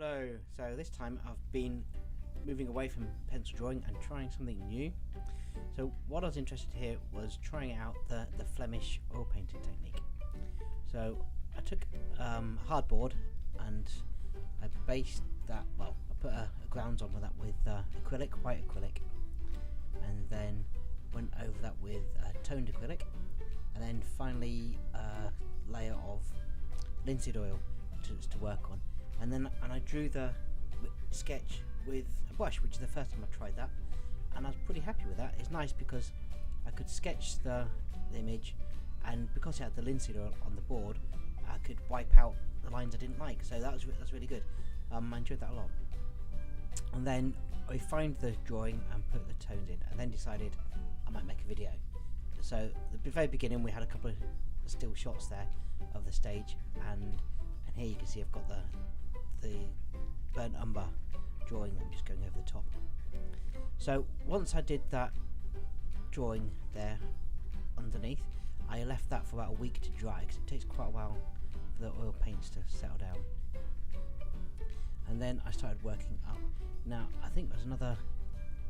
Hello, so this time I've been moving away from pencil drawing and trying something new. So what I was interested here was trying out the Flemish oil painting technique. So I took hardboard and I based that, well, I put a grounds on with that with acrylic, white acrylic, and then went over that with toned acrylic, and then finally a layer of linseed oil to work on. And I drew the sketch with a brush, which is the first time I tried that, and I was pretty happy with that. It's nice because I could sketch the image, and because it had the linseed oil on the board, I could wipe out the lines I didn't like. So that's really good. I enjoyed that a lot. And then I refined the drawing and put the tones in, and then decided I might make a video. So at the very beginning we had a couple of still shots there of the stage, and here you can see I've got the burnt umber drawing that I'm just going over the top. So once I did that drawing there underneath, I left that for about a week to dry because it takes quite a while for the oil paints to settle down. And then I started working up. Now I think there's another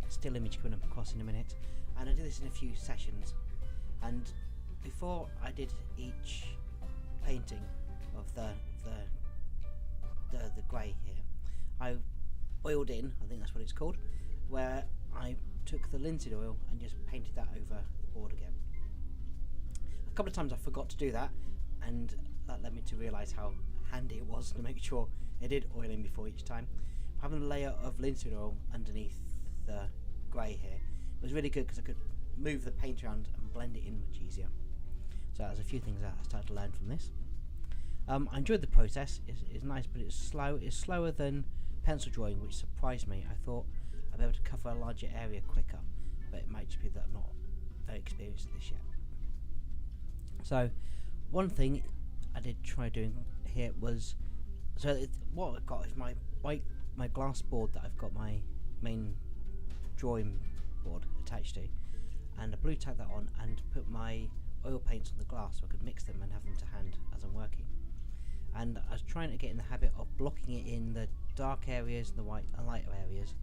still image coming up across in a minute, and I did this in a few sessions. And before I did each painting of the grey here, I oiled in, I think that's what it's called, where I took the linseed oil and just painted that over the board again. A couple of times I forgot to do that, and that led me to realise how handy it was to make sure it did oil in before each time. Having a layer of linseed oil underneath the grey here was really good because I could move the paint around and blend it in much easier. So there's a few things that I started to learn from this. I enjoyed the process. It's nice, but it's slow. It's slower than pencil drawing, which surprised me. I thought I'd be able to cover a larger area quicker, but it might just be that I'm not very experienced at this yet. So one thing I did try doing here was, what I've got is my glass board that I've got my main drawing board attached to, and I blue tacked that on and put my oil paints on the glass so I could mix them and have them to hand as I'm working. And I was trying to get in the habit of blocking it in the dark areas and the white and lighter areas,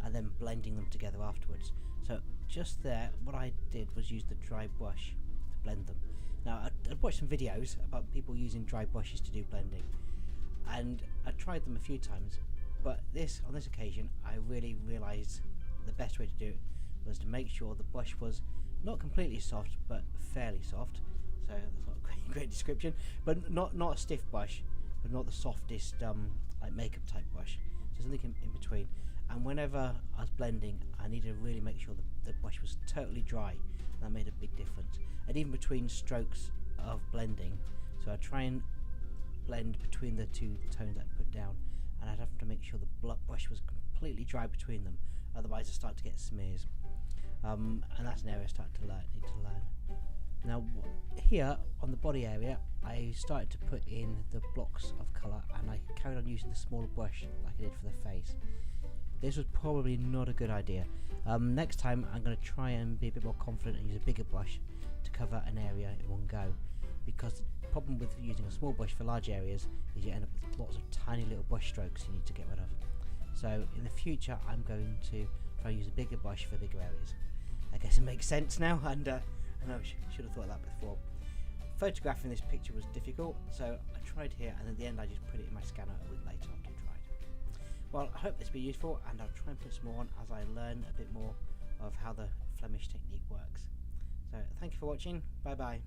and then blending them together afterwards. So just there, what I did was use the dry brush to blend them. Now I'd watched some videos about people using dry brushes to do blending, and I tried them a few times, but on this occasion I really realised the best way to do it was to make sure the brush was not completely soft but fairly soft. So that's not a great description, but not a stiff brush, but not the softest like makeup type brush. So something in between. And whenever I was blending, I needed to really make sure the brush was totally dry, and that made a big difference. And even between strokes of blending, so I'd try and blend between the two tones that I put down, and I'd have to make sure the brush was completely dry between them, otherwise I start to get smears. And that's an area I need to learn. Now here on the body area, I started to put in the blocks of colour, and I carried on using the smaller brush like I did for the face. This was probably not a good idea. Next time I'm going to try and be a bit more confident and use a bigger brush to cover an area in one go, because the problem with using a small brush for large areas is you end up with lots of tiny little brush strokes you need to get rid of. So in the future I'm going to try and use a bigger brush for bigger areas. I guess it makes sense now, and I know I should have thought of that before. Photographing this picture was difficult, so I tried here, and at the end I just put it in my scanner a week later after it dried. Well, I hope this will be useful, and I'll try and put some more on as I learn a bit more of how the Flemish technique works. So thank you for watching. Bye bye.